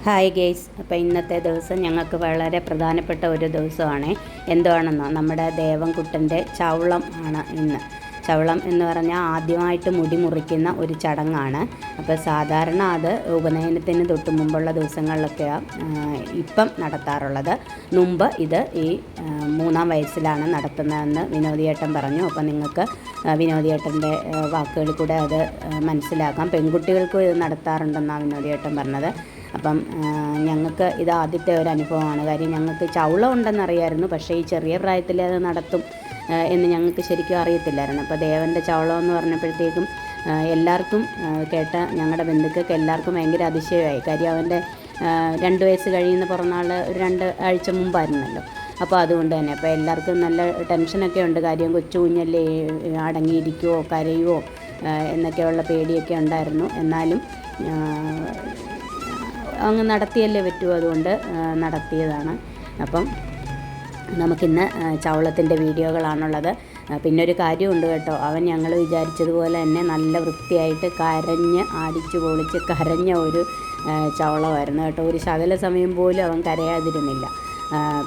Hi guys, അപ്പോൾ ഇന്നത്തെ ദിവസം ഞങ്ങൾക്ക് വളരെ പ്രധാനപ്പെട്ട ഒരു ദിവസമാണ്. എന്താണെന്നോ, നമ്മുടെ ദേവൻകുട്ടൻ്റെ ചൗളം ആണ് ഇന്ന്. ചൗളം എന്ന് പറഞ്ഞാൽ ആദ്യമായിട്ട് മുടി മുറിക്കുന്ന ഒരു ചടങ്ങാണ്. അപ്പോൾ സാധാരണ അത് ഉപനയനത്തിന് തൊട്ട് മുമ്പുള്ള ദിവസങ്ങളിലൊക്കെയാണ് ഇപ്പം നടത്താറുള്ളത്. മുമ്പ് ഇത് ഈ 3-ാം വയസ്സിലാണ് നടത്തുന്നതെന്ന് വിനോദിയേട്ടൻ പറഞ്ഞു. അപ്പോൾ നിങ്ങൾക്ക് വിനോദിയേട്ടൻ്റെ വാക്കുകളിൽ കൂടെ അത് മനസ്സിലാക്കാം. പെൺകുട്ടികൾക്കും ഇത് നടത്താറുണ്ടെന്നാണ് വിനോദിയേട്ടൻ പറഞ്ഞത്. അപ്പം ഞങ്ങൾക്ക് ഇത് ആദ്യത്തെ ഒരു അനുഭവമാണ്. കാര്യം ഞങ്ങൾക്ക് ചൗളം ഉണ്ടെന്നറിയായിരുന്നു, പക്ഷേ ഈ ചെറിയ പ്രായത്തിൽ അത് നടത്തും എന്ന് ഞങ്ങൾക്ക് ശരിക്കും അറിയത്തില്ലായിരുന്നു. അപ്പോൾ ദേവൻ്റെ ചൗളം എന്ന് പറഞ്ഞപ്പോഴത്തേക്കും എല്ലാവർക്കും കേട്ട ഞങ്ങളുടെ ബന്ധുക്കൾക്ക് എല്ലാവർക്കും ഭയങ്കര അതിശയമായി. കാര്യം അവൻ്റെ 2 വയസ്സ് കഴിയുന്ന പിറന്നാൾ ഒരു 2 ആഴ്ച മുമ്പായിരുന്നല്ലോ. അപ്പോൾ അതുകൊണ്ട് തന്നെ അപ്പോൾ എല്ലാവർക്കും നല്ല ടെൻഷനൊക്കെ ഉണ്ട്. കാര്യം കൊച്ചു കുഞ്ഞല്ലേ, അടങ്ങിയിരിക്കുമോ കരയുമോ എന്നൊക്കെയുള്ള പേടിയൊക്കെ ഉണ്ടായിരുന്നു. എന്നാലും അങ്ങ് നടത്തിയല്ലേ പറ്റുമോ, അതുകൊണ്ട് നടത്തിയതാണ്. അപ്പം നമുക്കിന്ന് ചൗളത്തിൻ്റെ വീഡിയോകളാണുള്ളത്. പിന്നെ ഒരു കാര്യമുണ്ട് കേട്ടോ, അവൻ ഞങ്ങൾ വിചാരിച്ചതുപോലെ തന്നെ നല്ല വൃത്തിയായിട്ട് കരഞ്ഞ് അടിച്ചു പൊളിച്ച് കരഞ്ഞ ഒരു ചൗളമായിരുന്നു കേട്ടോ. ഒരു ശകല സമയം പോലും അവൻ കരയാതിരുന്നില്ല.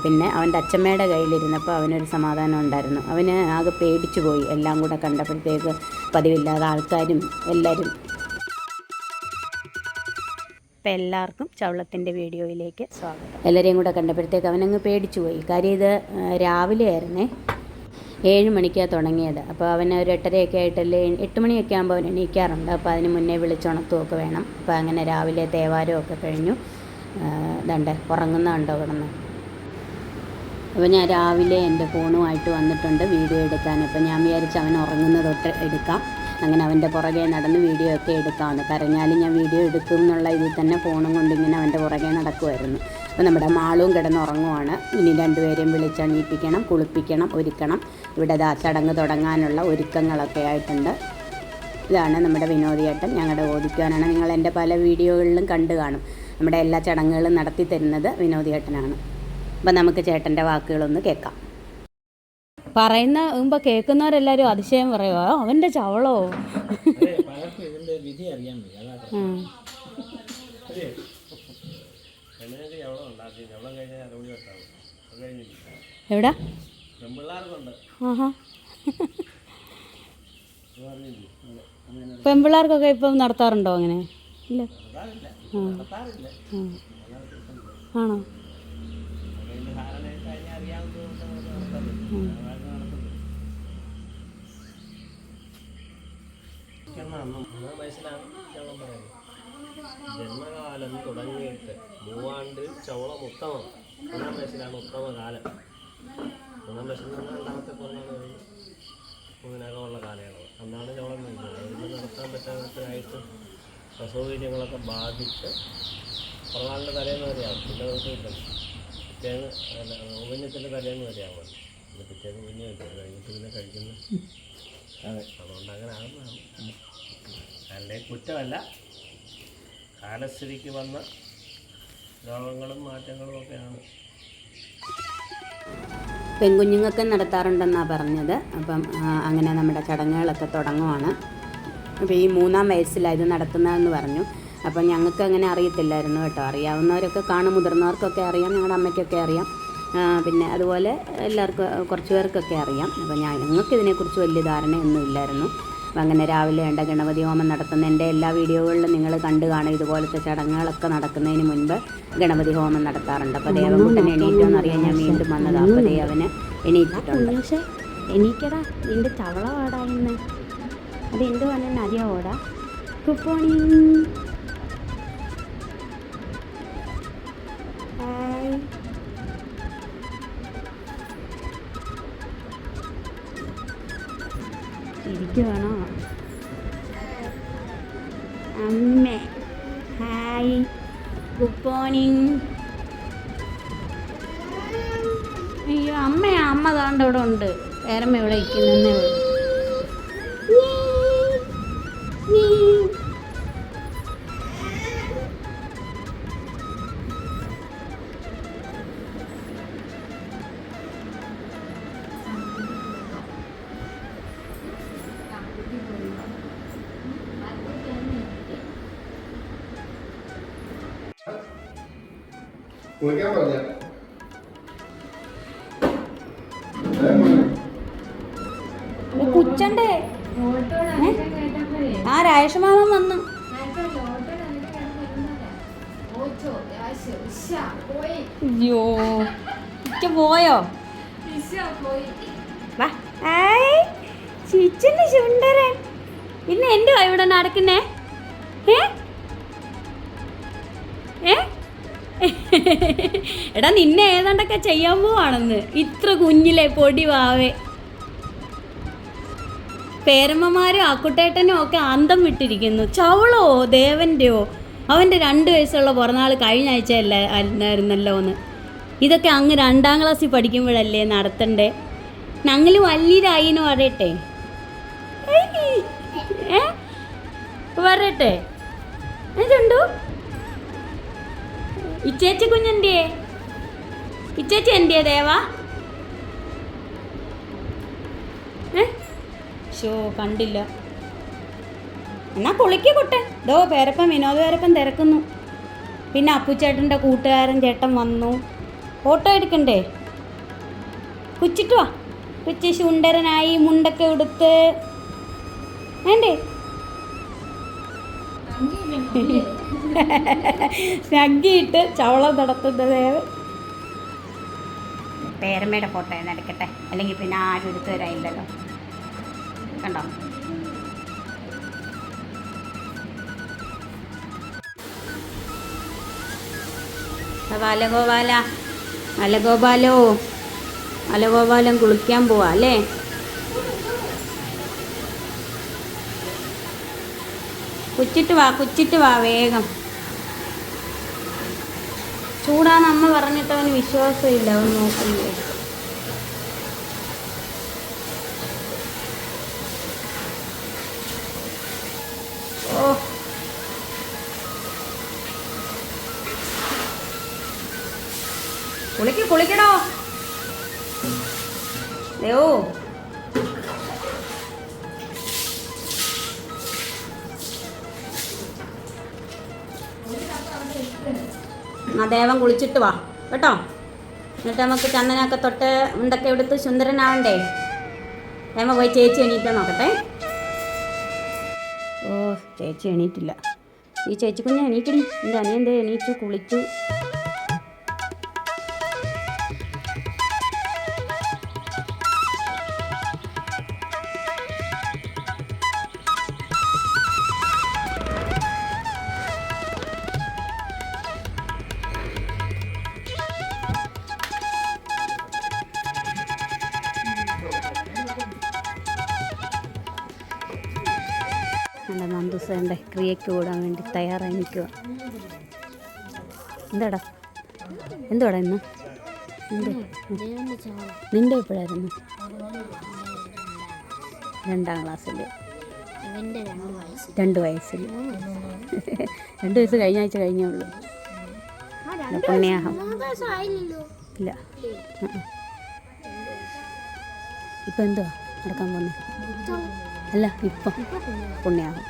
പിന്നെ അവൻ്റെ അച്ഛമ്മയുടെ കയ്യിലിരുന്നപ്പോൾ അവനൊരു സമാധാനം ഉണ്ടായിരുന്നു. അവന് ആകെ പേടിച്ചു പോയി. എല്ലാം കൂടെ കണ്ടപ്പോഴത്തേക്ക് പതിവില്ലാതെ ആൾക്കാരും എല്ലാവരും. അപ്പോൾ എല്ലാവർക്കും ചൗളത്തിൻ്റെ വീഡിയോയിലേക്ക് സ്വാഗതം. എല്ലാവരെയും കൂടെ കണ്ടപ്പോഴത്തേക്ക് അവനങ്ങ് പേടിച്ചു പോയി. കാര്യം ഇത് രാവിലെ ആയിരുന്നേ, 7 മണിക്കാണ് തുടങ്ങിയത്. അപ്പോൾ അവന് ഒരു 8:30 ആയിട്ടല്ലേ, 8 മണിയൊക്കെ ആകുമ്പോൾ അവൻ എണീക്കാറുണ്ട്. അപ്പോൾ അതിന് മുന്നേ വിളിച്ചുണർത്തുമൊക്കെ വേണം. അപ്പോൾ അങ്ങനെ രാവിലെ തേവാരമൊക്കെ കഴിഞ്ഞു. ദണ്ട് ഉറങ്ങുന്നുണ്ടോ കിടന്ന്. അപ്പോൾ ഞാൻ രാവിലെ എൻ്റെ ഫോണുമായിട്ട് വന്നിട്ടുണ്ട് വീഡിയോ എടുക്കാൻ. അപ്പോൾ ഞാൻ വിചാരിച്ച് അവൻ ഉറങ്ങുന്ന തൊട്ട് എടുക്കാം. അങ്ങനെ അവൻ്റെ പുറകെ നടന്ന് വീഡിയോ ഒക്കെ എടുക്കാമെന്ന്. കരഞ്ഞാലും ഞാൻ വീഡിയോ എടുക്കും എന്നുള്ള ഇതിൽ തന്നെ ഫോണും കൊണ്ടിങ്ങനെ അവൻ്റെ പുറകെ നടക്കുമായിരുന്നു. അപ്പോൾ നമ്മുടെ മാളും കിടന്നുറങ്ങുവാണ്. ഇനി 2 പേരെയും വിളിച്ചണീപ്പിക്കണം, കുളിപ്പിക്കണം, ഒരുക്കണം. ഇവിടെ ചടങ്ങ് തുടങ്ങാനുള്ള ഒരുക്കങ്ങളൊക്കെ ആയിട്ടുണ്ട്. ഇതാണ് നമ്മുടെ വിനോദിയേട്ടൻ. ഞങ്ങളുടെ ഓദിക്കുവാനാണ്. നിങ്ങൾ എൻ്റെ പല വീഡിയോകളിലും കണ്ടു കാണും. നമ്മുടെ എല്ലാ ചടങ്ങുകളും നടത്തി തരുന്നത് വിനോദിയേട്ടനാണ്. അപ്പം നമുക്ക് ചേട്ടൻ്റെ വാക്കുകളൊന്ന് കേൾക്കാം. പറയുന്ന മുമ്പ് കേൾക്കുന്നവരെല്ലാവരും അതിശയം പറയുമോ, അവൻ്റെ ചവളോ. എവിടാ? ആഹാ, പെൺപിള്ളേർക്കൊക്കെ ഇപ്പം നടത്താറുണ്ടോ അങ്ങനെ? ഇല്ല. ആണോ? ജന്മകാലം തുടങ്ങിയിട്ട് 3 ആണ്ട് ചൗളം ഉത്തമം. 3-ാം വയസ്സിലാണ് ഉത്തമകാലം. 3-ാം വയസ്സിൽ നിന്ന് 2ാമത്തെ പിറന്നാൾ കഴിഞ്ഞ് 3-നകമുള്ള കാലയളവ്. അന്നാണ് ചൗളം കഴിഞ്ഞത്. അതിന് നടത്താൻ പറ്റാത്തതായിട്ട് അസൗകര്യങ്ങളൊക്കെ ബാധിച്ച് പിറന്നാളിൻ്റെ തലേന്ന് വരെയാവും. പിന്നെ ദിവസമില്ല, പിറ്റേന്ന് ഉപന്യത്തിൻ്റെ തലേന്ന് വരെയാവും. പിന്നെ പിറ്റേന്ന് കുഞ്ഞ് വെച്ചത് കഴിഞ്ഞിട്ട് പിന്നെ കഴിക്കുന്നു. അതെ, അതുകൊണ്ട് അങ്ങനെ ആകുന്നതാണ്. അതിൻ്റെ കുറ്റമല്ല, കാലസ്ഥിതിക്ക് വന്ന രോഗങ്ങളും മാറ്റങ്ങളും ഒക്കെയാണ്. പെൺകുഞ്ഞുങ്ങൾക്ക് നടത്താറുണ്ടെന്നാണ് പറഞ്ഞത്. അപ്പം അങ്ങനെ നമ്മുടെ ചടങ്ങുകളൊക്കെ തുടങ്ങുവാണ്. അപ്പോൾ ഈ 3-ാം വയസ്സിലാണ് ഇത് നടത്തുന്നതെന്ന് പറഞ്ഞു. അപ്പം ഞങ്ങൾക്ക് അങ്ങനെ അറിയത്തില്ലായിരുന്നു കേട്ടോ. അറിയാവുന്നവരൊക്കെ കാണും, മുതിർന്നവർക്കൊക്കെ അറിയാം, ഞങ്ങളുടെ അമ്മയ്ക്കൊക്കെ അറിയാം. പിന്നെ അതുപോലെ എല്ലാവർക്കും കുറച്ച് പേർക്കൊക്കെ അറിയാം. അപ്പോൾ ഞങ്ങൾക്ക് ഇതിനെക്കുറിച്ച് വലിയ ധാരണയൊന്നും ഇല്ലായിരുന്നു. അപ്പം അങ്ങനെ രാവിലെ ഗണപതി ഹോമം നടത്തുന്ന എൻ്റെ എല്ലാ വീഡിയോകളിലും നിങ്ങൾ കണ്ടു കാണും. ഇതുപോലത്തെ ചടങ്ങുകളൊക്കെ നടക്കുന്നതിന് മുൻപ് ഗണപതി ഹോമം നടത്താറുണ്ട്. അപ്പോൾ ദേവൻകുട്ടൻ എണീറ്റോന്ന് അറിയാൻ ഞാൻ വീണ്ടും വന്നതാണ്. അപ്പോൾ അവന് എണീറ്റിട്ടുണ്ട്. പക്ഷേ എണീക്കടാ, നിൻ്റെ ചവള ഓടാ ഇന്ന്. അത് എന്തുവാണെന്ന് അറിയാവോടാ? Good morning. ഇരിക്കുവാണോ അമ്മ? Hi, good morning. അയ്യോ അമ്മയാ, അമ്മ താണ്ട് ഇവിടെ ഉണ്ട്. വേറമ്മ ഇവിടെ ഇരിക്കുന്നേ ഉള്ളൂ. കുച്ചണ്ടേ ആ രാജേഷമാമൻ വന്നു. അയ്യോ ഇക്ക പോയോ? ചിച്ചന്റെ ചുണ്ടരൻ പിന്നെ എന്റെ ഇവിടെ നടക്കുന്നേ. എടാ നിന്നെ ഏതാണ്ടൊക്കെ ചെയ്യാൻ പോവാണെന്ന്. ഇത്ര കുഞ്ഞിലെ പൊടി വാവേ. പേരമ്മമാരും അക്കുട്ടേട്ടനും ഒക്കെ അന്തം വിട്ടിരിക്കുന്നു. ചവളോ ദേവൻ്റെയോ അവൻ്റെ 2 വയസ്സുള്ള പിറന്നാൾ കഴിഞ്ഞ ആഴ്ച അല്ലായിരുന്നല്ലോ എന്ന്. ഇതൊക്കെ അങ്ങ് 2ാം ക്ലാസ്സിൽ പഠിക്കുമ്പോഴല്ലേ നടത്തണ്ടേ? ഞങ്ങൾ വലിയതായിന്ന് പറയട്ടെ. പറയട്ടെ ചുണ്ടു. ഇച്ചേച്ചി കുഞ്ഞെന്തിയേ? ഇച്ചേച്ചി എന്തിയേ ദേവാ? ഷോ കണ്ടില്ല. എന്നാ കുളിക്കൊട്ടെ. ദോ പേരപ്പൻ വിനോദ പേരപ്പൻ തിരക്കുന്നു. പിന്നെ അപ്പുച്ചേട്ടൻ്റെ കൂട്ടുകാരൻ ചേട്ടൻ വന്നു. ഫോട്ടോ എടുക്കണ്ടേ? കുച്ചിട്ട് വാ. കുച്ചി സുണ്ടരനായി മുണ്ടൊക്കെ ഉടുത്ത് വേണ്ടേ? സ്നഗ്ഗിയിട്ട് ചവളം നടത്തുന്നത്. പേരമ്മയുടെ ഫോട്ടോ എന്ന് എടുക്കട്ടെ, അല്ലെങ്കിൽ പിന്നെ ആരും എടുത്തു തരാനില്ലല്ലോ. കണ്ടോ? ബാലഗോപാല അലഗോപാലോ അലഗോപാലൻ കുളിക്കാൻ പോവാ അല്ലേ? കുച്ചിട്ട് വാ വേഗം. ചൂടാന്ന് അമ്മ പറഞ്ഞിട്ട് അവന് വിശ്വാസമില്ല. അവൻ നോക്കില്ലേ? ഓ കുളിക്കടോ. അയ്യോ ദേവൻ കുളിച്ചിട്ട് വാ കേട്ടോ. എന്നിട്ട് നമുക്ക് ചന്ദനൊക്കെ തൊട്ട് ഉണ്ടൊക്കെ എടുത്ത് സുന്ദരനാവണ്ടേ? ദേവ പോയി ചേച്ചി എണീറ്റോ നോക്കട്ടെ. ഓ ചേച്ചി എണീറ്റില്ല. ഈ ചേച്ചി കുഞ്ഞ് എണീക്കടി. എൻ്റെ അനിയൻ്റെ എണീച്ചു കുളിച്ചു. എൻ്റെ നന്ദുസേൻ്റെ ക്രിയയ്ക്ക് കൂടാൻ വേണ്ടി തയ്യാറായി നിൽക്കുക. എന്തുവാടാ ഇന്ന്? നിൻ്റെ എപ്പോഴായിരുന്നു? 2ാം ക്ലാസ്സിൽ. 2 വയസ്സിൽ. 2 വയസ്സ് കഴിഞ്ഞ ആഴ്ച കഴിഞ്ഞേ ഉള്ളൂ. പുണ്യാഹം ഇല്ല. ഇപ്പം എന്തുവാ നടക്കാൻ പോകുന്നത്? അല്ല ഇപ്പം പുണ്യാഹം.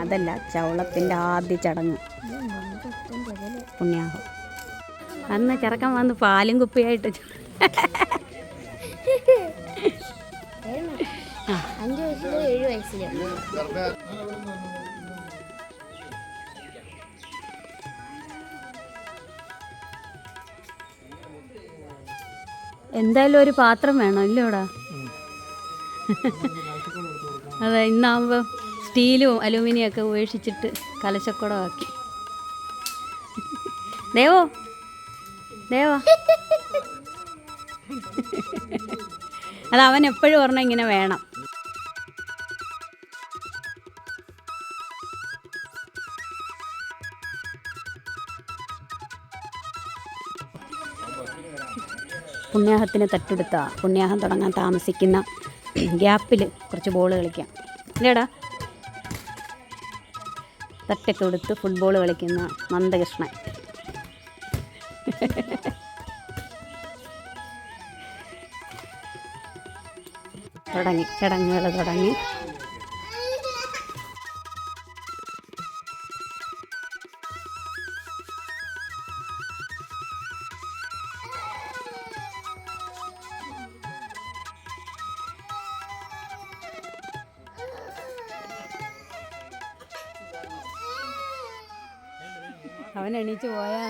അതല്ല, ചവളത്തിൻ്റെ ആദ്യ ചടങ്ങ് പുണ്യാഹം. അന്ന് ചെറുക്കൻ വന്ന് പാലും കുപ്പിയായിട്ട് 5 വയസ്സിലോ 7 വയസ്സിലോ. എന്തായാലും ഒരു പാത്രം വേണം ഇല്ലോടാ. അതെ, ഇന്നാകുമ്പോൾ സ്റ്റീലും അലൂമിനിയം ഒക്കെ ഉപേക്ഷിച്ചിട്ട് കലശക്കുടമാക്കി. ദേവോ അത് അവൻ എപ്പോഴും പറഞ്ഞാൽ ഇങ്ങനെ വേണം. പുണ്യാഹത്തിന് തട്ടെടുത്ത പുണ്യാഹം തുടങ്ങാൻ താമസിക്കുന്ന ഗ്യാപ്പിൽ കുറച്ച് ബോൾ കളിക്കാം ഇല്ലേടാ. തട്ടൊക്കെ കൊടുത്ത് ഫുട്ബോൾ കളിക്കുന്ന നന്ദകൃഷ്ണൻ. തുടങ്ങി ചടങ്ങുകൾ തുടങ്ങി. അവൻ എണീച്ച് പോയാ.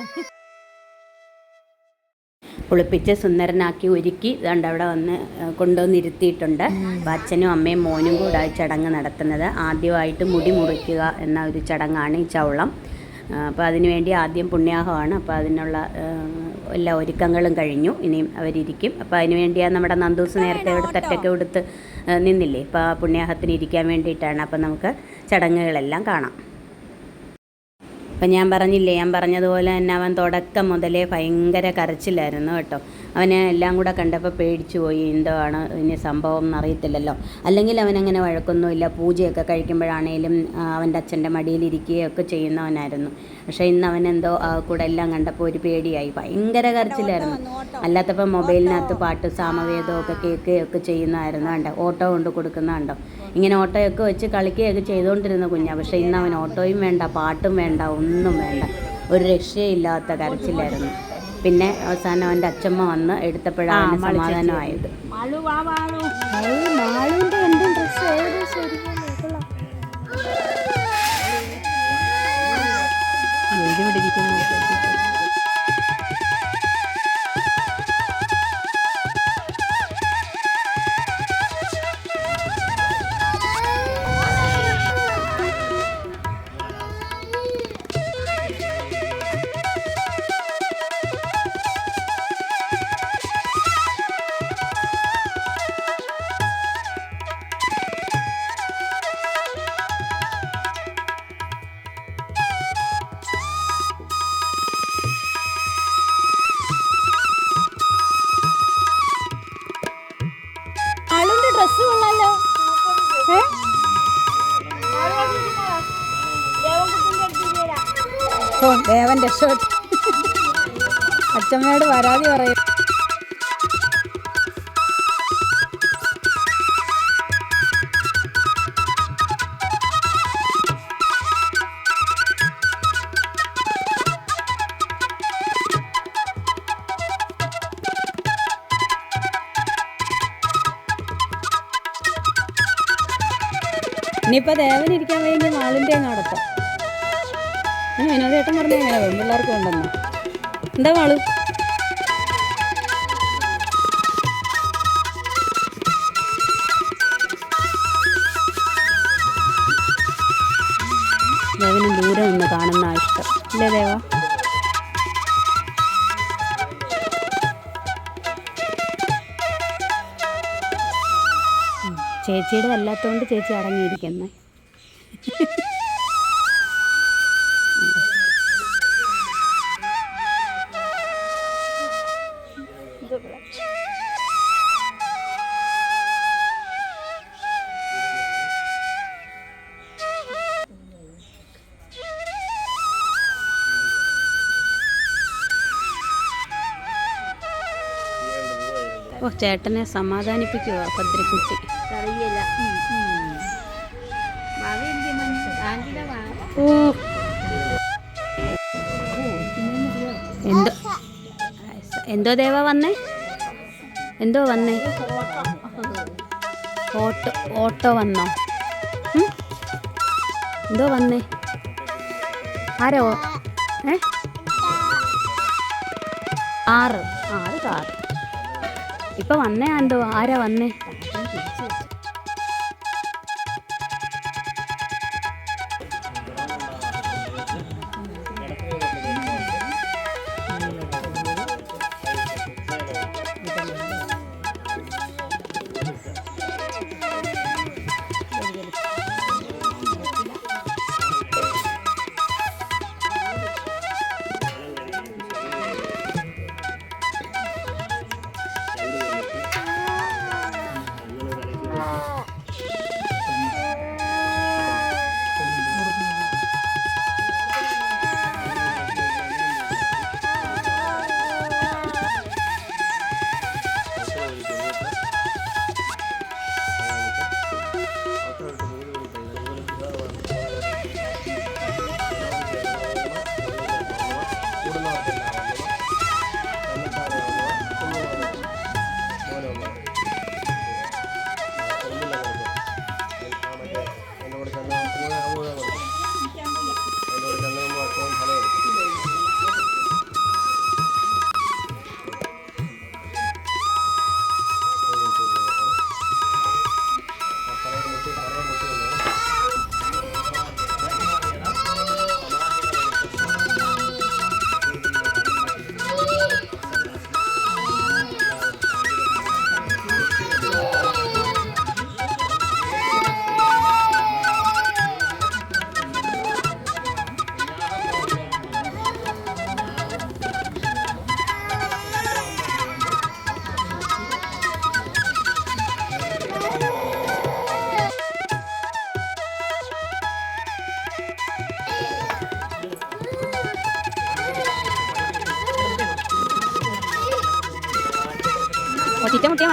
കുളിപ്പിച്ച് സുന്ദരനാക്കി ഒരുക്കി ഇതുകൊണ്ട് അവിടെ വന്ന് കൊണ്ടുവന്നിരുത്തിയിട്ടുണ്ട്. അപ്പം അച്ഛനും അമ്മയും മോനും കൂടെ ഈ ചടങ്ങ് നടത്തുന്നത്. ആദ്യമായിട്ട് മുടി മുറിക്കുക എന്ന ഒരു ചടങ്ങാണ് ഈ ചൗളം. അപ്പോൾ അതിനുവേണ്ടി ആദ്യം പുണ്യാഹമാണ്. അപ്പോൾ അതിനുള്ള എല്ലാ ഒരുക്കങ്ങളും കഴിഞ്ഞു. ഇനിയും അവരിയ്ക്കും. അപ്പോൾ അതിനുവേണ്ടിയാണ് നമ്മുടെ നന്ദൂസ് നേരത്തെ ഇവിടെ തെറ്റൊക്കെ കൊടുത്ത് നിന്നില്ലേ. അപ്പോൾ ആ പുണ്യാഹത്തിന് ഇരിക്കാൻ വേണ്ടിയിട്ടാണ്. അപ്പോൾ നമുക്ക് ചടങ്ങുകളെല്ലാം കാണാം. അപ്പം ഞാൻ പറഞ്ഞതുപോലെ തന്നെ അവൻ തുടക്കം മുതലേ ഭയങ്കര കരച്ചിലായിരുന്നു കേട്ടോ. അവന് എല്ലാം കൂടെ കണ്ടപ്പോൾ പേടിച്ചു പോയി. എന്തോ ആണ് ഇനി സംഭവം എന്നറിയത്തില്ലല്ലോ. അല്ലെങ്കിൽ അവനങ്ങനെ വഴക്കൊന്നുമില്ല. പൂജയൊക്കെ കഴിക്കുമ്പോഴാണേലും അവൻ്റെ അച്ഛൻ്റെ മടിയിലിരിക്കുകയൊക്കെ ചെയ്യുന്നവനായിരുന്നു. പക്ഷേ ഇന്ന് അവനെന്തോ കൂടെ എല്ലാം കണ്ടപ്പോൾ ഒരു പേടിയായി. ഭയങ്കര കരച്ചിലായിരുന്നു. അല്ലാത്തപ്പോൾ മൊബൈലിനകത്ത് പാട്ട് സാമവേദമൊക്കെ കേൾക്കുകയൊക്കെ ചെയ്യുന്നതായിരുന്നു. കണ്ടോ ഓട്ടോ കൊണ്ട് കൊടുക്കുന്നതുണ്ടോ. ഇങ്ങനെ ഓട്ടോയൊക്കെ വെച്ച് കളിക്കുകയൊക്കെ ചെയ്തുകൊണ്ടിരുന്ന കുഞ്ഞാണ്. പക്ഷേ ഇന്ന് അവൻ ഓട്ടോയും വേണ്ട, പാട്ടും വേണ്ട, ഒന്നും വേണ്ട. ഒരു രക്ഷയില്ലാത്ത കരച്ചിലായിരുന്നു. പിന്നെ അവസാനം അവൻ്റെ അച്ഛമ്മ വന്ന് എടുത്തപ്പോഴാണ് സമാധാനമായത്. ഡ്രസ് കൊള്ളാലോ. ദേവൻ രക്ഷപ്പെട്ടു. അച്ഛമ്മയോട് പരാതി പറയും. ഇനിയിപ്പോൾ ദേവനിരിക്കാൻ വേണ്ടി മാളിൻ്റെ അങ്ങ് നടത്താം. വിനോദേട്ടൻ പറഞ്ഞാൽ എങ്ങനെ പെൺപിള്ളേർക്ക് കൊണ്ടുവന്നു. എന്താ മാള്? ദേവന് ദൂരെ നിന്ന് കാണുന്ന ഇഷ്ടം ഇല്ലേ ദേവ? ചേച്ചിയുടെ അല്ലാത്തതുകൊണ്ട് ചേച്ചി അടങ്ങിയിരിക്കുന്നത്. ഓ ചേട്ടനെ സമാധാനിപ്പിക്കുക ഭദ്രക്കുട്ടി. ഓ എന്തോ ദേവ വന്നേ? എന്തോ വന്നേ? ഓട്ടോ വന്നോ? എന്തോ വന്നേ? ആരോ കാറ്. അത് കാറ്. ഇപ്പൊ വന്നേ. എന്തോ ആരാ വന്നേ?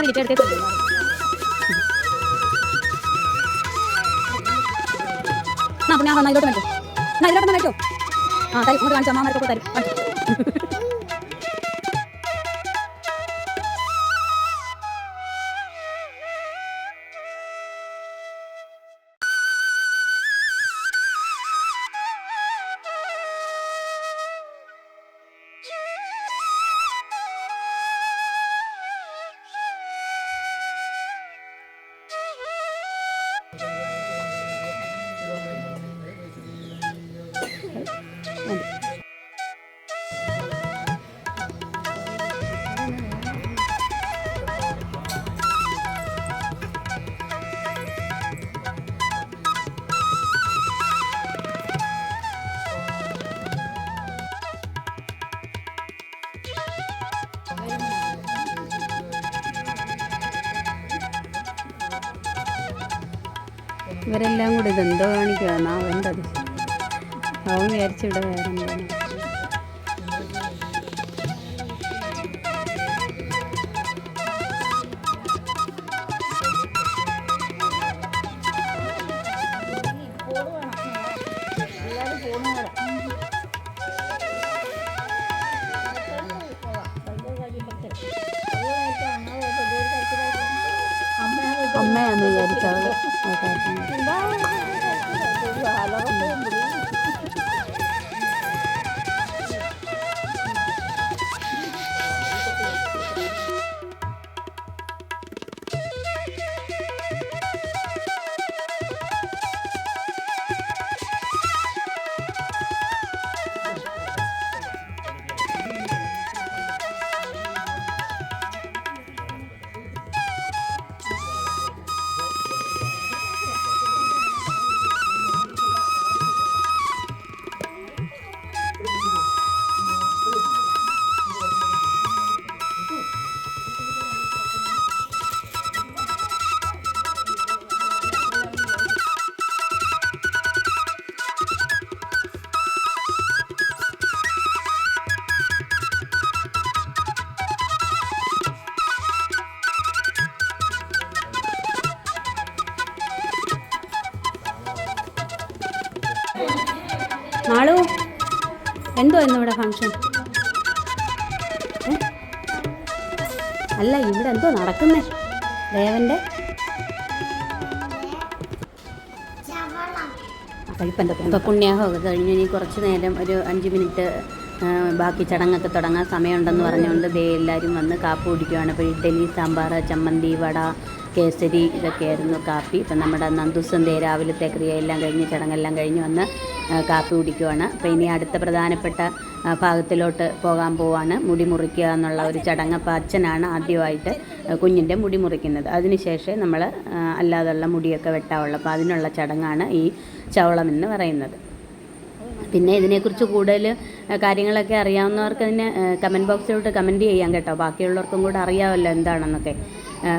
ഞാൻ എടുത്തേക്ക് അപ്പം ഞാൻ ഇതിലോട്ട് മേടിച്ചോ ഇതിലോട്ട് മേടിച്ചോ ആ തരും ഇങ്ങോട്ട് കാണിച്ചു അമ്മമാർക്കൊക്കെ തരും ഇവരെല്ലാം കൂടി ഇതെന്തോ കാണിക്കുവാണ് അവൻ്റെ അത് അവൻ വിചാരിച്ചിവിടെ വേറെ എന്താണ് അമ്മയാന്ന് വിചാരിച്ചവള് മാളു എന്തോ ഇന്നിവിടെ ഫങ്ഷൻ അല്ല ഇവിടെ എന്തോ നടക്കുന്നേ ദേവൻ്റെ കഴിപ്പൻ്റെ എന്തോ പുണ്യാഹമൊക്കെ കഴിഞ്ഞ് ഇനി കുറച്ച് നേരം ഒരു 5 മിനിറ്റ് ബാക്കി ചടങ്ങൊക്കെ തുടങ്ങാൻ സമയമുണ്ടെന്ന് പറഞ്ഞുകൊണ്ട് ദേ എല്ലാവരും വന്ന് കാപ്പി കുടിക്കുകയാണ്. അപ്പോൾ ഇഡ്ഡലി, സാമ്പാർ, ചമ്മന്തി, വട, കേസരി ഇതൊക്കെയായിരുന്നു കാപ്പി. ഇപ്പം നമ്മുടെ നന്ദുസും ദേ രാവിലത്തെ ക്രിയയെല്ലാം കഴിഞ്ഞ് ചടങ്ങെല്ലാം കഴിഞ്ഞ് വന്ന് കാപ്പി കുടിക്കുവാണ്. അപ്പോൾ ഇനി അടുത്ത പ്രധാനപ്പെട്ട ഭാഗത്തിലോട്ട് പോകാൻ പോവാണ്. മുടി മുറിക്കുക എന്നുള്ള ഒരു ചടങ്ങ്. അപ്പോൾ അച്ഛനാണ് ആദ്യമായിട്ട് കുഞ്ഞിൻ്റെ മുടി മുറിക്കുന്നത്. അതിനുശേഷം നമ്മൾ അല്ലാതുള്ള മുടിയൊക്കെ വെട്ടാവുള്ളൂ. അപ്പോൾ അതിനുള്ള ചടങ്ങാണ് ഈ ചവളം എന്ന് പറയുന്നത്. പിന്നെ ഇതിനെക്കുറിച്ച് കൂടുതൽ കാര്യങ്ങളൊക്കെ അറിയാവുന്നവർക്ക് അതിന് കമൻറ്റ് ബോക്സിലോട്ട് കമൻറ്റ് ചെയ്യാം കേട്ടോ. ബാക്കിയുള്ളവർക്കും കൂടെ അറിയാമല്ലോ എന്താണെന്നൊക്കെ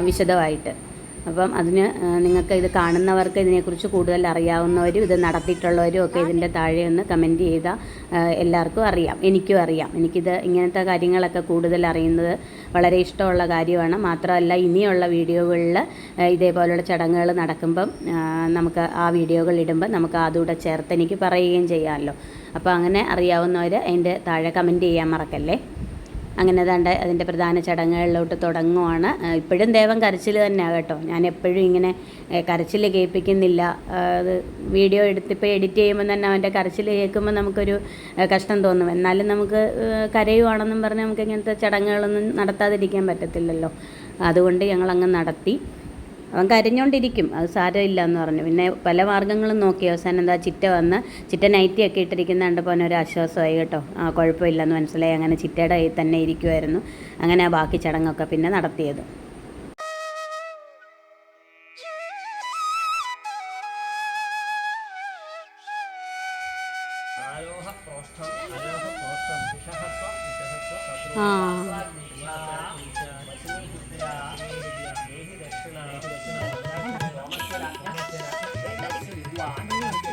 വിശദമായിട്ട്. അപ്പം അതിന് നിങ്ങൾക്ക് ഇത് കാണുന്നവർക്ക് ഇതിനെക്കുറിച്ച് കൂടുതൽ അറിയാവുന്നവരും ഇത് നടത്തിയിട്ടുള്ളവരും ഒക്കെ ഇതിൻ്റെ താഴെ ഒന്ന് കമൻറ്റ് ചെയ്താൽ എല്ലാവർക്കും അറിയാം. എനിക്കും അറിയാം. എനിക്കിത് ഇങ്ങനത്തെ കാര്യങ്ങളൊക്കെ കൂടുതൽ അറിയുന്നത് വളരെ ഇഷ്ടമുള്ള കാര്യമാണ്. മാത്രമല്ല ഇനിയുള്ള വീഡിയോകളിൽ ഇതേപോലെയുള്ള ചടങ്ങുകൾ നടക്കുമ്പം നമുക്ക് ആ വീഡിയോകൾ ഇടുമ്പോൾ നമുക്ക് അതുകൂടെ ചേർത്ത് എനിക്ക് പറയുകയും ചെയ്യാമല്ലോ. അപ്പോൾ അങ്ങനെ അറിയാവുന്നവർ അതിൻ്റെ താഴെ കമൻറ്റ് ചെയ്യാൻ മറക്കല്ലേ. അങ്ങനെ ദാണ്ട് അതിൻ്റെ പ്രധാന ചടങ്ങുകളിലോട്ട് തുടങ്ങുവാണ്. ഇപ്പോഴും ദേവൻ കരച്ചിൽ തന്നെയാണ് കേട്ടോ. ഞാൻ എപ്പോഴും ഇങ്ങനെ കരച്ചിൽ കേൾപ്പിക്കുന്നില്ല. അത് വീഡിയോ എടുത്തിപ്പോൾ എഡിറ്റ് ചെയ്യുമ്പോൾ തന്നെ അവൻ്റെ കരച്ചിൽ കേൾക്കുമ്പോൾ നമുക്കൊരു കഷ്ടം തോന്നും. എന്നാലും നമുക്ക് കരയുവാണെന്നും പറഞ്ഞ് നമുക്ക് ഇങ്ങനത്തെ ചടങ്ങുകളൊന്നും നടത്താതിരിക്കാൻ പറ്റത്തില്ലല്ലോ. അതുകൊണ്ട് ഞങ്ങളങ്ങ് നടത്തി. അവൻ കരഞ്ഞുകൊണ്ടിരിക്കും, അത് സാരമില്ല എന്ന് പറഞ്ഞു. പിന്നെ പല മാർഗ്ഗങ്ങളും നോക്കി. അവസാനം എന്താ ചിറ്റ നൈറ്റിയൊക്കെ ഇട്ടിരിക്കുന്ന കണ്ടപ്പോൾ അവനൊരു ആശ്വാസമായി കേട്ടോ. കുഴപ്പമില്ലെന്ന് മനസ്സിലായി. അങ്ങനെ ചിറ്റയുടെ കയ്യിൽ തന്നെ ഇരിക്കുമായിരുന്നു. അങ്ങനെ ബാക്കി ചടങ്ങൊക്കെ പിന്നെ നടത്തിയത്.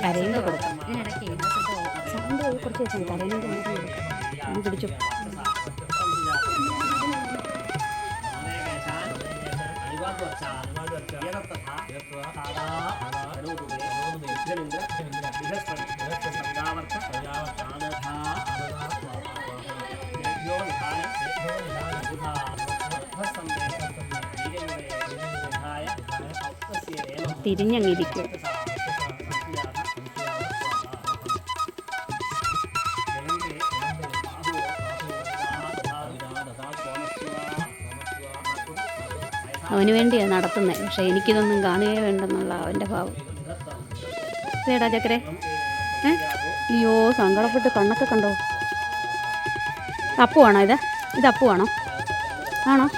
കരയുമ്പോൾ കൊടുക്കാം. സൗണ്ട് കുറച്ച് വെച്ചാൽ കരയുമ്പോൾ പിടിച്ചു. തിരിഞ്ഞങ്ങിരിക്കും. അവന് വേണ്ടിയാണ് നടത്തുന്നത്. പക്ഷേ എനിക്കിതൊന്നും കാണുകയേ വേണ്ടെന്നുള്ള അവൻ്റെ ഭാവം. ഇതേടാ ചക്കരെ, അയ്യോ സങ്കടപ്പെട്ട് കണ്ണൊക്കെ കണ്ടോ. അപ്പുവാണോ ഇത് അപ്പുവാണോ? ആണോ?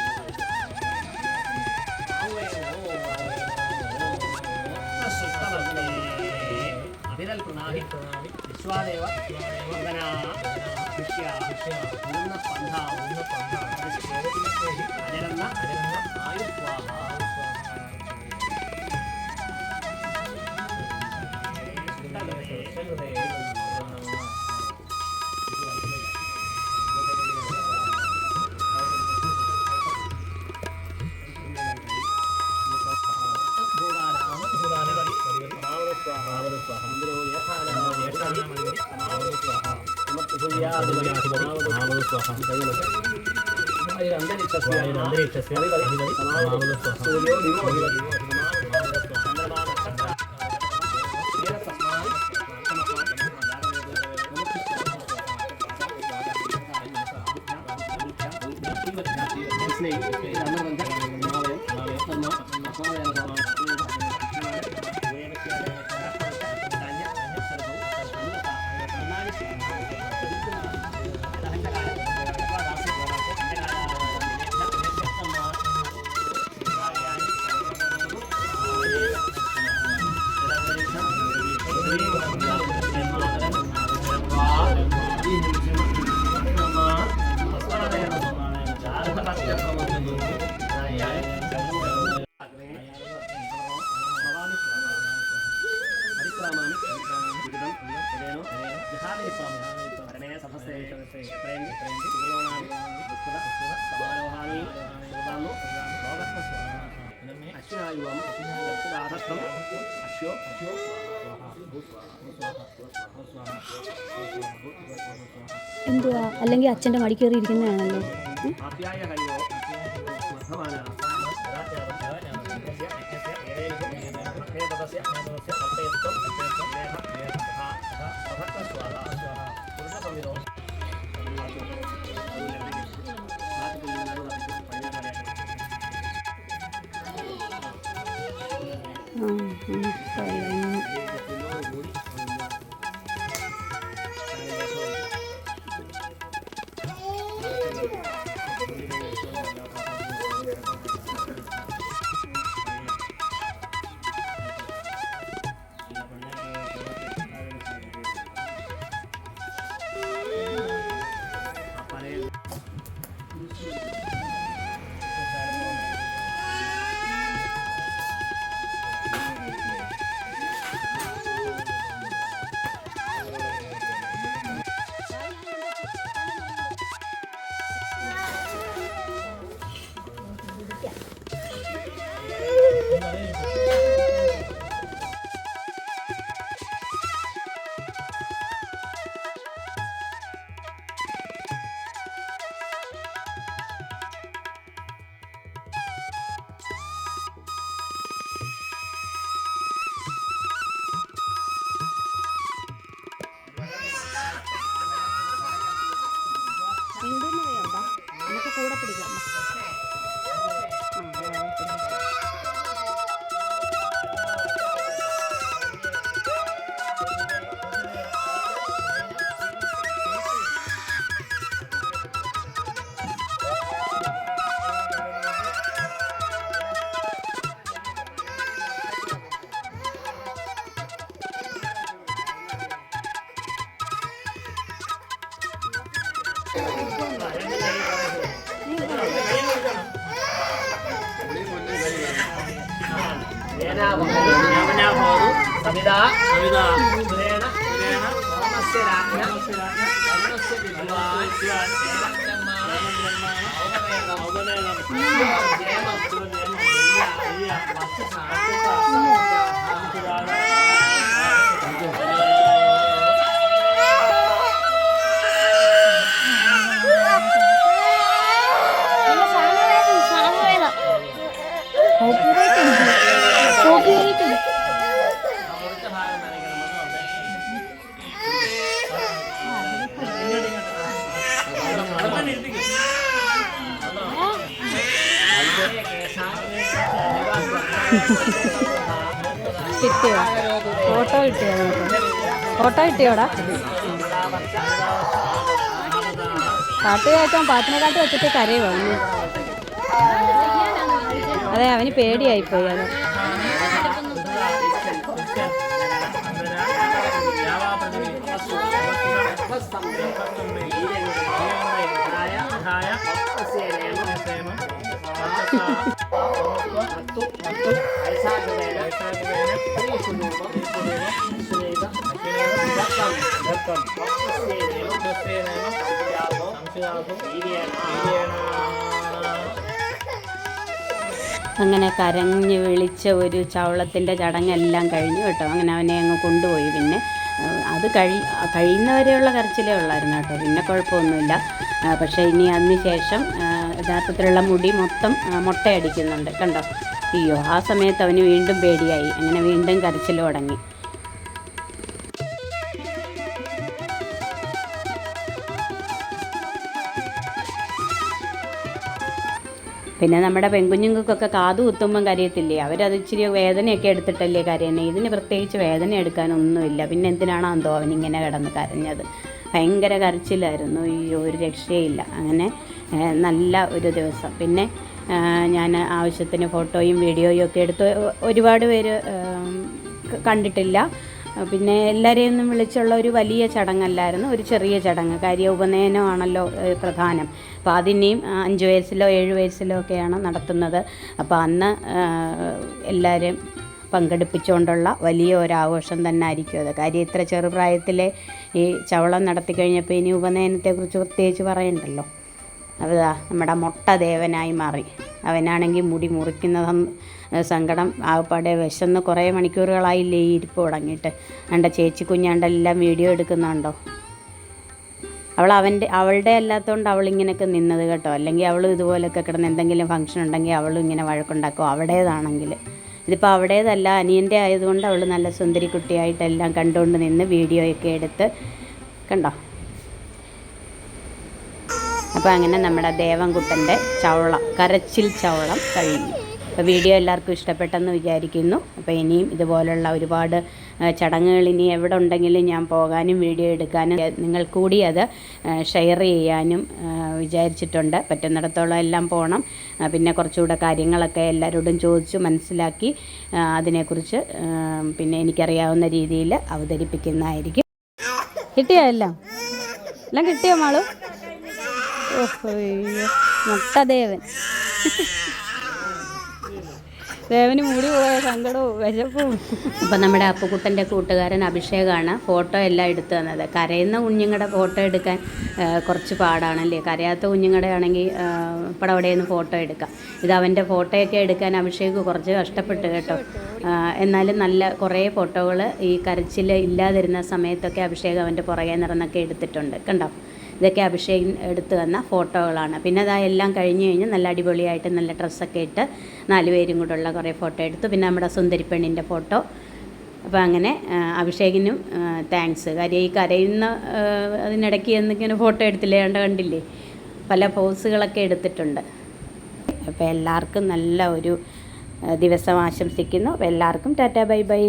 എന്തുവാ? അല്ലെങ്കിൽ അച്ഛൻ്റെ മടി കയറി ഇരിക്കുന്നതാണല്ലോ. നമുക്ക് കൂടെ പിടിക്കാം. കിട്ടിയോ? ഫോട്ടോ കിട്ടിയോ? ഫോട്ടോ കിട്ടിയോടാ? പാട്ട് കേൾക്കാൻ പാട്ടിനെക്കാട്ട് വെച്ചിട്ട് കരയുവാ. അതെ, അവന് പേടിയായിപ്പോയി. അത് അങ്ങനെ കരഞ്ഞ് വിളിച്ച ഒരു ചവളത്തിൻ്റെ ചടങ്ങെല്ലാം കഴിഞ്ഞു കേട്ടോ. അങ്ങനെ അവനെ അങ്ങ് കൊണ്ടുപോയി. പിന്നെ അത് കഴിയുന്നവരെയുള്ള കരച്ചിലേ ഉള്ളായിരുന്നു കേട്ടോ. പിന്നെ കുഴപ്പമൊന്നുമില്ല. പക്ഷേ ഇനി അതിന് ശേഷം യഥാർത്ഥത്തിലുള്ള മുടി മൊത്തം മുട്ടയടിക്കുന്നുണ്ട് കണ്ടോ. അയ്യോ, ആ സമയത്ത് അവന് വീണ്ടും പേടിയായി. അങ്ങനെ വീണ്ടും കരച്ചിൽ തുടങ്ങി. പിന്നെ നമ്മുടെ പെൺകുഞ്ഞുങ്ങൾക്കൊക്കെ കാതു കുത്തുമ്പം കരയത്തില്ലേ, അവരത് ഇച്ചിരി വേദനയൊക്കെ എടുത്തിട്ടല്ലേ കരയുന്നത്. ഇതിന് പ്രത്യേകിച്ച് വേദന എടുക്കാനൊന്നുമില്ല. പിന്നെ എന്തിനാണോ എന്തോ അവനിങ്ങനെ കിടന്ന് കരഞ്ഞത്. ഭയങ്കര കരച്ചിലായിരുന്നു. അയ്യോ, ഒരു രക്ഷയില്ല. അങ്ങനെ നല്ല ഒരു ദിവസം. പിന്നെ ഞാൻ ആവശ്യത്തിന് ഫോട്ടോയും വീഡിയോയും ഒക്കെ എടുത്ത് ഒരുപാട് പേര് കണ്ടിട്ടില്ല. പിന്നെ എല്ലാവരെയും ഒന്നും വിളിച്ചുള്ള ഒരു വലിയ ചടങ്ങല്ലായിരുന്നു, ഒരു ചെറിയ ചടങ്ങ്. ഉപനയനമാണല്ലോ പ്രധാനം. അപ്പോൾ അതിനെയും 5 വയസ്സിലോ 7 വയസ്സിലോ ഒക്കെയാണ് നടത്തുന്നത്. അപ്പോൾ അന്ന് എല്ലാവരെയും പങ്കെടുപ്പിച്ചുകൊണ്ടുള്ള വലിയ ഒരാഘോഷം തന്നെ ആയിരിക്കും അത്. കാര്യം ഇത്ര ചെറുപ്രായത്തിലെ ഈ ചവളം നടത്തി കഴിഞ്ഞപ്പോൾ ഇനി ഉപനയനത്തെക്കുറിച്ച് പ്രത്യേകിച്ച് പറയണ്ടല്ലോ. അതാ നമ്മുടെ മുട്ട ദേവനായി മാറി. അവനാണെങ്കിൽ മുടി മുറിക്കുന്നതെന്ന് സങ്കടം. ആകപ്പാടെ വിശന്ന് കുറേ മണിക്കൂറുകളായില്ലേ ഈ ഇരിപ്പ് തുടങ്ങിയിട്ട്. എൻ്റെ ചേച്ചി കുഞ്ഞാണ്ടെല്ലാം വീഡിയോ എടുക്കുന്നുണ്ടോ. അവളുടെ അല്ലാത്തതുകൊണ്ട് അവളിങ്ങനെയൊക്കെ നിന്നത് കേട്ടോ. അല്ലെങ്കിൽ അവൾ ഇതുപോലൊക്കെ കിടന്ന് എന്തെങ്കിലും ഫംഗ്ഷൻ ഉണ്ടെങ്കിൽ അവളും ഇങ്ങനെ വഴക്കുണ്ടാക്കും. അവടേതാണെങ്കിൽ. ഇതിപ്പോൾ അവടേതല്ല, അനിയൻ്റെ ആയതുകൊണ്ട് അവൾ നല്ല സുന്ദരി കുട്ടിയായിട്ടെല്ലാം കണ്ടുകൊണ്ട് നിന്ന് വീഡിയോയൊക്കെ എടുത്ത് കണ്ടോ. അപ്പോൾ അങ്ങനെ നമ്മുടെ ദേവൻകുട്ടൻ്റെ കരച്ചിൽ ചവളം കഴിഞ്ഞു. അപ്പോൾ വീഡിയോ എല്ലാവർക്കും ഇഷ്ടപ്പെട്ടെന്ന് വിചാരിക്കുന്നു. അപ്പോൾ ഇനിയും ഇതുപോലുള്ള ഒരുപാട് ചടങ്ങുകൾ ഇനി എവിടെ ഉണ്ടെങ്കിലും ഞാൻ പോകാനും വീഡിയോ എടുക്കാനും നിങ്ങൾ കൂടി അത് ഷെയർ ചെയ്യാനും വിചാരിച്ചിട്ടുണ്ട്. പറ്റുന്നിടത്തോളം എല്ലാം പോകണം. പിന്നെ കുറച്ചുകൂടെ കാര്യങ്ങളൊക്കെ എല്ലാവരോടും ചോദിച്ച് മനസ്സിലാക്കി അതിനെക്കുറിച്ച് പിന്നെ എനിക്കറിയാവുന്ന രീതിയിൽ അവതരിപ്പിക്കുന്നതായിരിക്കും. കിട്ടിയോ എല്ലാം കിട്ടിയോ മാളു? ഓഹോ, മുട്ടദേവൻ. ദേവന് മുടി പോയ സങ്കടവും വിശപ്പും. അപ്പം നമ്മുടെ അപ്പുക്കുട്ടൻ്റെ കൂട്ടുകാരൻ അഭിഷേകാണ് ഫോട്ടോ എല്ലാം എടുത്തു തന്നത്. കരയുന്ന കുഞ്ഞുങ്ങളുടെ ഫോട്ടോ എടുക്കാൻ കുറച്ച് പാടാണല്ലേ. കരയാത്ത കുഞ്ഞുങ്ങളുടെ ആണെങ്കിൽ പടവടേന്ന് ഫോട്ടോ എടുക്കാം. ഇത് അവൻ്റെ ഫോട്ടോയൊക്കെ എടുക്കാൻ അഭിഷേക് കുറച്ച് കഷ്ടപ്പെട്ട് കേട്ടോ. എന്നാലും നല്ല കുറേ ഫോട്ടോകൾ ഈ കരച്ചിൽ ഇല്ലാതിരുന്ന സമയത്തൊക്കെ അഭിഷേക് അവൻ്റെ പുറകെ നിറന്നൊക്കെ എടുത്തിട്ടുണ്ട് കണ്ടോ. ഇതൊക്കെ അഭിഷേക് എടുത്തു തന്ന ഫോട്ടോകളാണ്. പിന്നെ അതാ എല്ലാം കഴിഞ്ഞ് കഴിഞ്ഞ് നല്ല അടിപൊളിയായിട്ട് നല്ല ഡ്രസ്സൊക്കെ ഇട്ട് 4 പേരും കൂടെയുള്ള കുറേ ഫോട്ടോ എടുത്തു. പിന്നെ നമ്മുടെ സുന്ദരിപ്പെണ്ണിൻ്റെ ഫോട്ടോ. അപ്പോൾ അങ്ങനെ അഭിഷേകിനും താങ്ക്സ്. കാര്യം ഈ കരയുന്ന അതിനിടയ്ക്ക് എന്തെങ്കിലും ഫോട്ടോ എടുത്തില്ലേ, കണ്ടില്ലേ, പല പോസുകളൊക്കെ എടുത്തിട്ടുണ്ട്. അപ്പോൾ എല്ലാവർക്കും നല്ല ഒരു ദിവസം ആശംസിക്കുന്നു. അപ്പോൾ എല്ലാവർക്കും ടാറ്റാ ബൈ ബൈ.